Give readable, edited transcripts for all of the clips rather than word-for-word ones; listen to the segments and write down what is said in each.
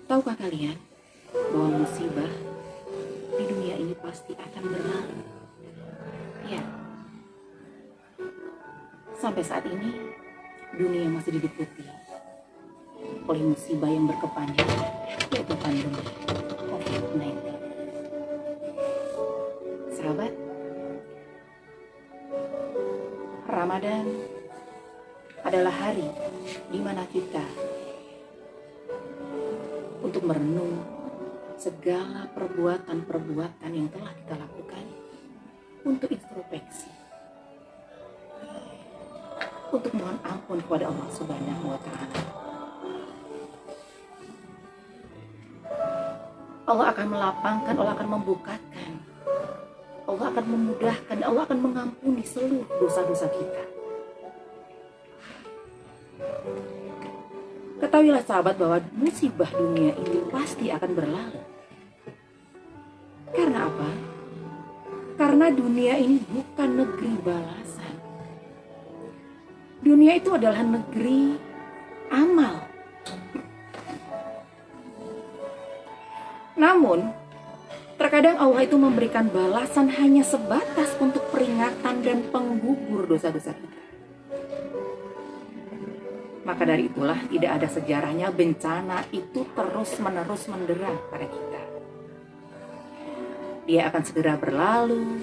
Tahukah kalian bahwa musibah di dunia ini pasti akan berlalu? Ya, sampai saat ini dunia masih diliputi oleh musibah yang berkepanjangan, yaitu pandemi COVID-19. Sahabat, Ramadan adalah hari di mana kita untuk merenung segala perbuatan-perbuatan yang telah kita lakukan, untuk introspeksi, untuk mohon ampun kepada Allah Subhanahu wa Ta'ala. Allah akan melapangkan, Allah akan membukakan, Allah akan memudahkan, Allah akan mengampuni seluruh dosa-dosa kita. Ketahuilah sahabat bahwa musibah dunia ini pasti akan berlalu. Karena apa? Karena dunia ini bukan negeri balasan. Dunia itu adalah negeri amal. Namun, terkadang Allah itu memberikan balasan hanya sebatas untuk peringatan dan penggugur dosa-dosa kita. Maka dari itulah tidak ada sejarahnya bencana itu terus-menerus mendera pada kita. Dia akan segera berlalu,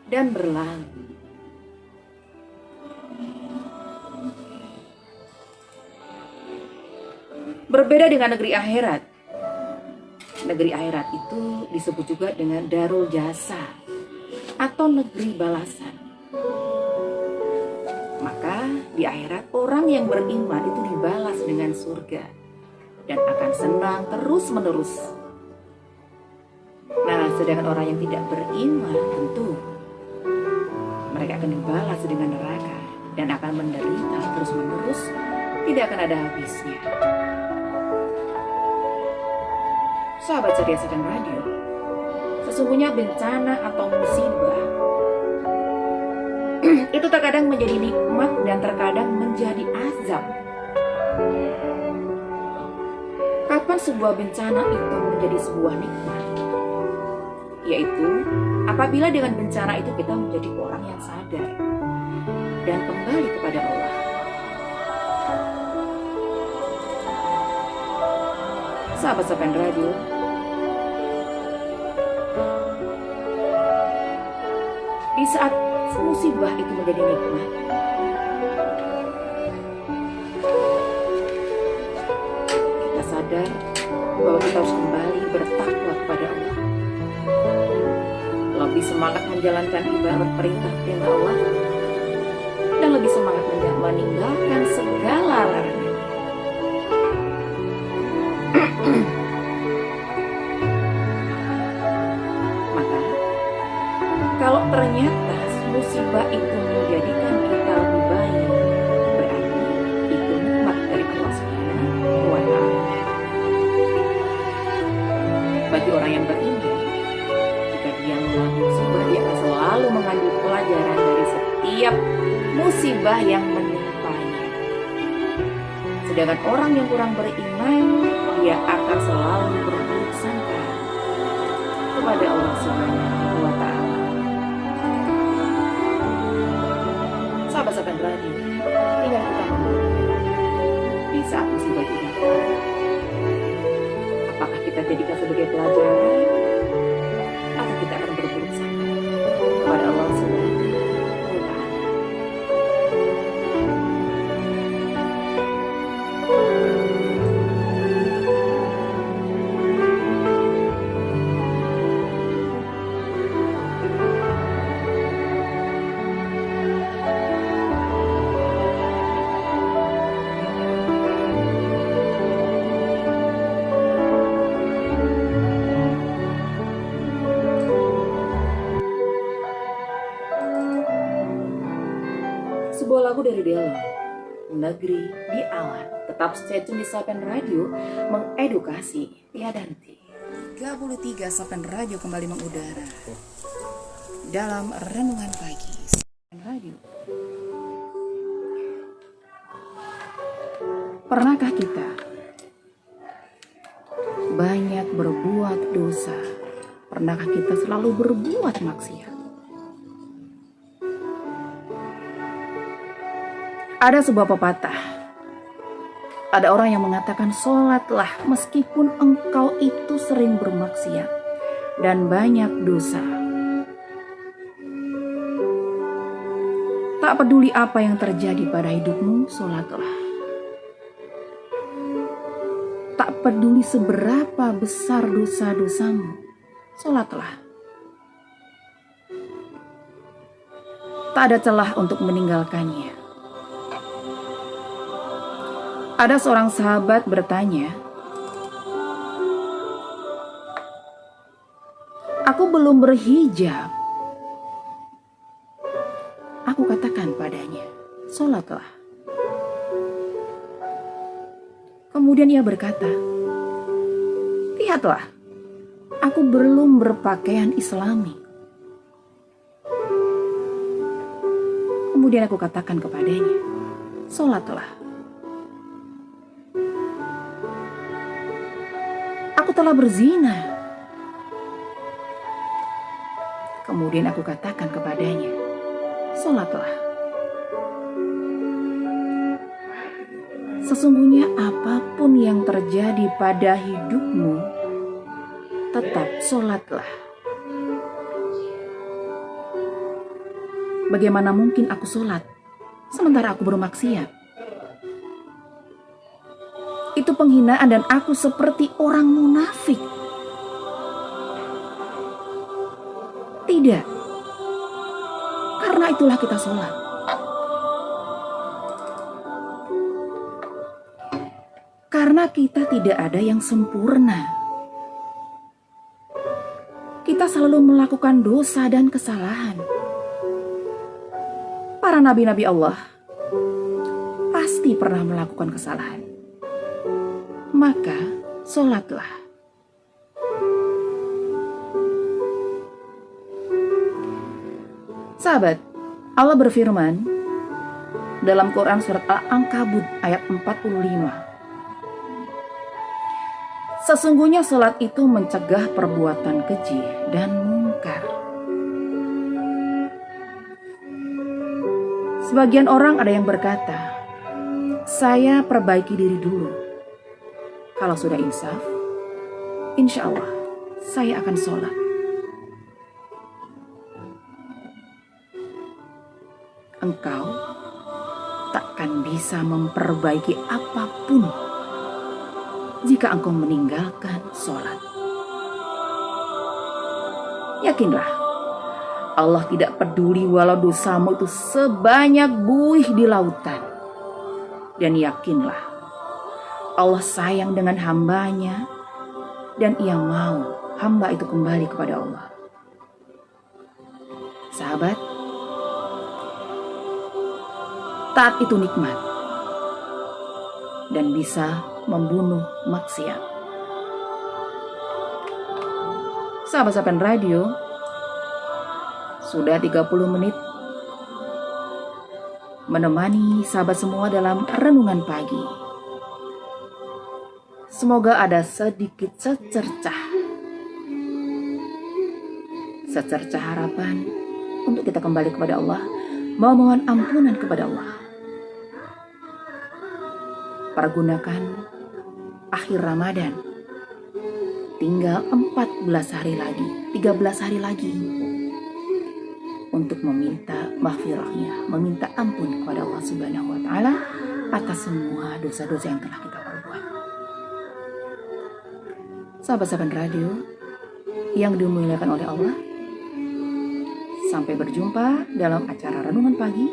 dan berlalu. Berbeda dengan negeri akhirat. Negeri akhirat itu disebut juga dengan darul jasa atau negeri balasan. Maka di akhirat orang yang beriman itu dibalas dengan surga dan akan senang terus-menerus. Nah, sedangkan orang yang tidak beriman tentu mereka akan dibalas dengan neraka dan akan menderita terus-menerus, tidak akan ada habisnya. Sahabat Ceria Sedang Radio, sesungguhnya bencana atau musibah itu terkadang menjadi nikmat dan terkadang menjadi azab. Kapan sebuah bencana itu menjadi sebuah nikmat? Yaitu apabila dengan bencana itu kita menjadi orang yang sadar dan kembali kepada Allah. Sahabat Sapen Radio, di saat musibah itu menjadi nikmat, kita sadar bahwa kita harus kembali bertakwa kepada Allah, lebih semangat menjalankan ibadah perintah perintah Allah, dan lebih semangat meninggalkan segala larangan. Maka kalau ternyata musibah itu menjadikan kita lebih baik, berarti itu nikmat dari Allah Subhanahu wa Ta'ala. Bagi orang yang beriman, jika dia mengalami musibah, dia akan selalu mengambil pelajaran dari setiap musibah yang menimpanya. Sedangkan orang yang kurang beriman, dia akan selalu berburuk sangka kepada Allah Subhanahu wa Ta'ala. Sahabat Sapen Radio, tinggal kita di saat musibah itu datang, apakah kita jadikan sebagai pelajaran atau kita akan berburuk sangka kepada Allah Subhanahu wa Ta'ala. Sebuah lagu dari Delo, Negeri di Awan. Tetap stay tune di Sapen Radio, mengedukasi tiada henti. 33 Sapen Radio kembali mengudara dalam renungan pagi. Sapen Radio. Pernahkah kita banyak berbuat dosa? Pernahkah kita selalu berbuat maksiat? Ada sebuah pepatah. Ada orang yang mengatakan, sholatlah meskipun engkau itu sering bermaksiat dan banyak dosa. Tak peduli apa yang terjadi pada hidupmu, sholatlah. Tak peduli seberapa besar dosa-dosamu, sholatlah. Tak ada celah untuk meninggalkannya. Ada seorang sahabat bertanya, "Aku belum berhijab." Aku katakan padanya, "Sholatlah." Kemudian ia berkata, "Lihatlah, aku belum berpakaian Islami." Kemudian aku katakan kepadanya, "Sholatlah." "Aku telah berzina." Kemudian aku katakan kepadanya, "Sholatlah." Sesungguhnya apapun yang terjadi pada hidupmu, tetap sholatlah. Bagaimana mungkin aku sholat sementara aku bermaksiat? Itu penghinaan dan aku seperti orang munafik. Tidak. Karena itulah kita sholat. Karena kita tidak ada yang sempurna. Kita selalu melakukan dosa dan kesalahan. Para nabi-nabi Allah pasti pernah melakukan kesalahan. Maka sholatlah. Sahabat, Allah berfirman dalam Quran surat Al-Ankabut ayat 45. Sesungguhnya sholat itu mencegah perbuatan keji dan mungkar. Sebagian orang ada yang berkata, "Saya perbaiki diri dulu. Kalau sudah insaf, insya Allah saya akan sholat." Engkau takkan bisa memperbaiki apapun jika engkau meninggalkan sholat. Yakinlah, Allah tidak peduli walau dosamu itu sebanyak buih di lautan. Dan yakinlah, Allah sayang dengan hambanya dan ia mau hamba itu kembali kepada Allah. Sahabat, taat itu nikmat dan bisa membunuh maksiat. Sahabat Sapen Radio, sudah 30 menit menemani sahabat semua dalam renungan pagi. Semoga ada sedikit secercah harapan untuk kita kembali kepada Allah, memohon ampunan kepada Allah. Pergunakan akhir Ramadan, tinggal 14 hari lagi, 13 hari lagi, untuk meminta maghfirahnya, meminta ampun kepada Allah Subhanahu wa Ta'ala atas semua dosa-dosa yang telah kita perbuat. Sahabat-sahabat radio yang dimuliakan oleh Allah, sampai berjumpa dalam acara Renungan Pagi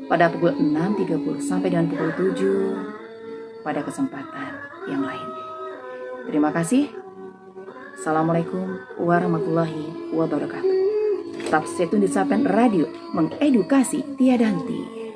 pada pukul 6.30 sampai dengan pukul 7 pada kesempatan yang lain. Terima kasih. Assalamualaikum warahmatullahi wabarakatuh. Tetap stay tune di Sapen Radio, mengedukasi tiada henti.